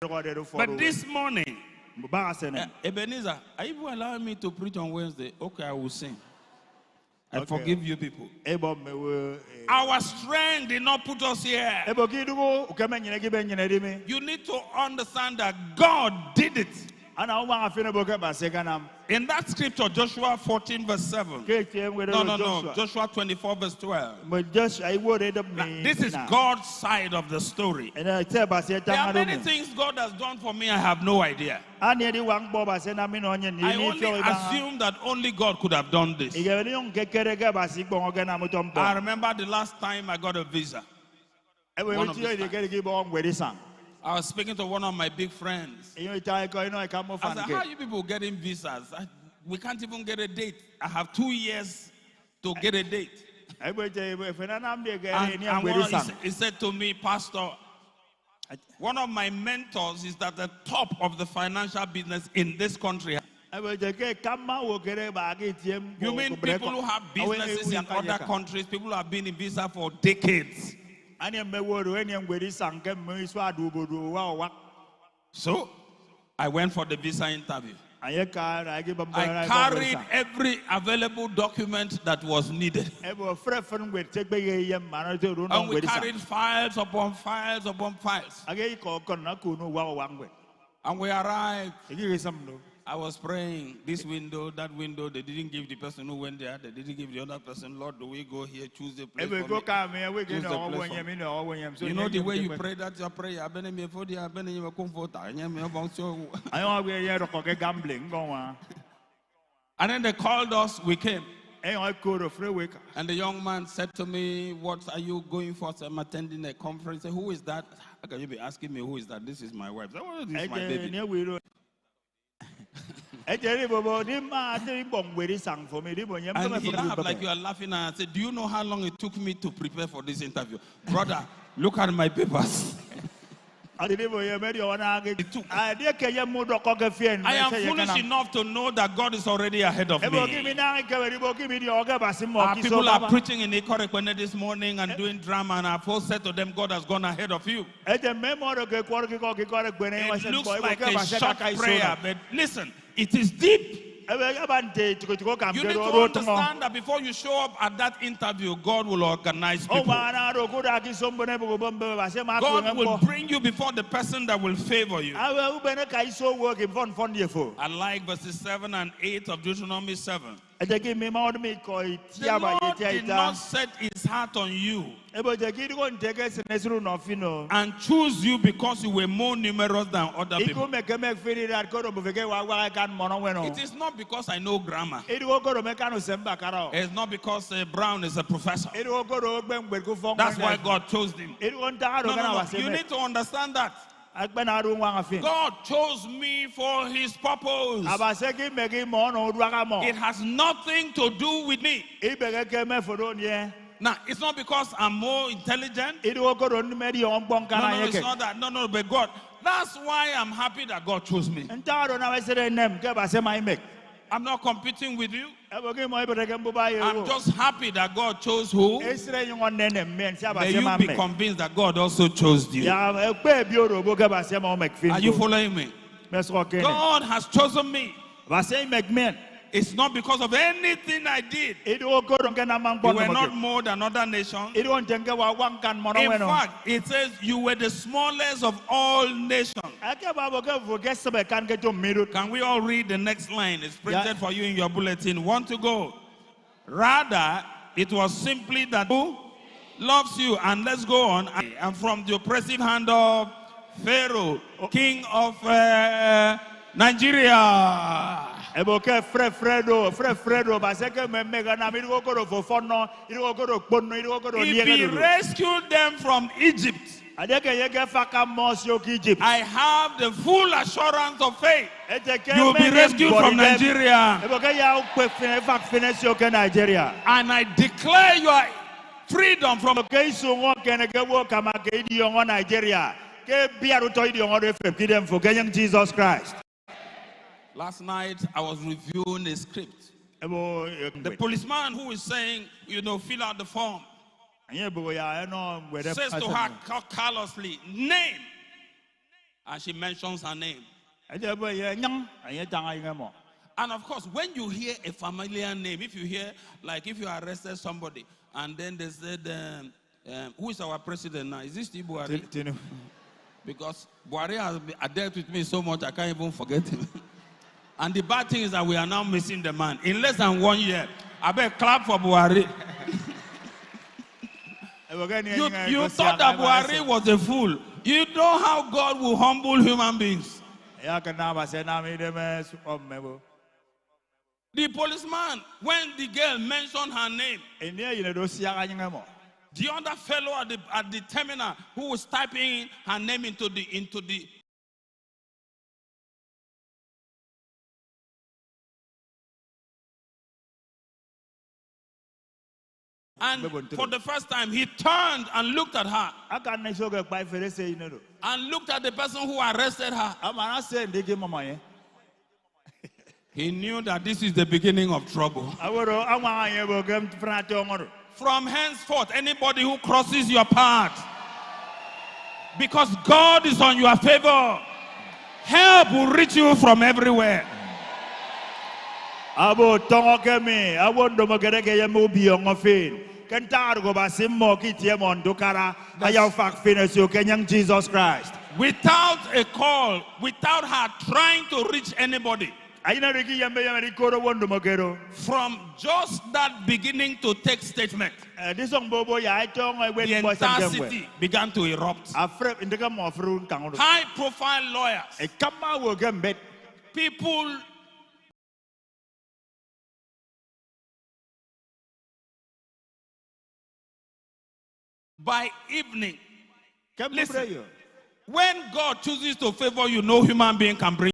But this morning, Ebenezer, are you allowing me to preach on Wednesday? Okay, I will sing. I forgive you people. Our strength did not put us here. You need to understand that God did it. In that scripture, Joshua 14 verse 7. No. Joshua 24 verse 12. Now, this is God's side of the story. There are many things God has done for me I have no idea. I only assume that only God could have done this. I remember the last time I got a visa. I was speaking to one of my big friends. I said, how are you people getting visas? We can't even get a date. I have 2 years to get a date. And he said to me, Pastor, one of my mentors is at the top of the financial business in this country. You mean people who have businesses in other countries, people who have been in visa for decades? So I went for the visa interview. I carried every available document that was needed. And we carried files upon files upon files. And we arrived. I was praying, this window, that window, they didn't give the person who went there, they didn't give the other person. Lord, do we go here, choose the place for me? Choose the place for me. You know the way you pray that your prayer. And then they called us, we came. And the young man said to me, what are you going for? So I'm attending a conference. Said, who is that? How can you be asking me who is that? This is my wife. So, oh, this is my baby. And he laughed like you are laughing, and I said, do you know how long it took me to prepare for this interview? Brother, look at my papers. I am foolish enough to know that God is already ahead of me. People are preaching in Ikorekwene this morning and doing drama, and I've all said to them, God has gone ahead of you. It looks like a short prayer, but listen, it is deep. You need to understand that before you show up at that interview, God will organize people. God will bring you before the person that will favor you. I like verses 7 and 8 of Deuteronomy 7. The Lord did not set his heart on you and choose you because you were more numerous than other people. It is not because I know grammar. It's not because Brown is a professor. That's why God chose him. No. You need to understand that. God chose me for his purpose. It has nothing to do with me. Now, it's not because I'm more intelligent. No, it's not that. No, but God. That's why I'm happy that God chose me. I'm not competing with you. I'm just happy that God chose who? May you be convinced that God also chose you. Are you following me? God has chosen me. It's not because of anything I did. You were not more than other nations. In fact, it says you were the smallest of all nations. Can we all read the next line? It's printed for you in your bulletin. Want to go? Rather, it was simply that who loves you. And let's go on. And from the oppressive hand of Pharaoh, king of Nigeria. If he rescued them from Egypt, I have the full assurance of faith you will be rescued from Nigeria. And I declare your freedom from Jesus Christ. Last night, I was reviewing a script. The policeman who is saying, fill out the form, says to her callously, name. and she mentions her name. And of course, when you hear a familiar name, if you arrested somebody, and then they said, who is our president now? Is this Buhari? Because Buhari has dealt with me so much, I can't even forget him. And the bad thing is that we are now missing the man. In less than 1 year, I bet clap for Buhari. You thought that Buhari was a fool. You know how God will humble human beings. The policeman, when the girl mentioned her name, the other fellow at the terminal who was typing her name into the and for the first time, he turned and looked at her. And looked at the person who arrested her. He knew that this is the beginning of trouble. From henceforth, anybody who crosses your path, because God is on your favor, help will reach you from everywhere. Jesus Christ. Without a call, without her trying to reach anybody, from just that beginning to take statement, the entire city began to erupt. High profile lawyers, people. By evening, listen, when God chooses to favor you, no human being can bring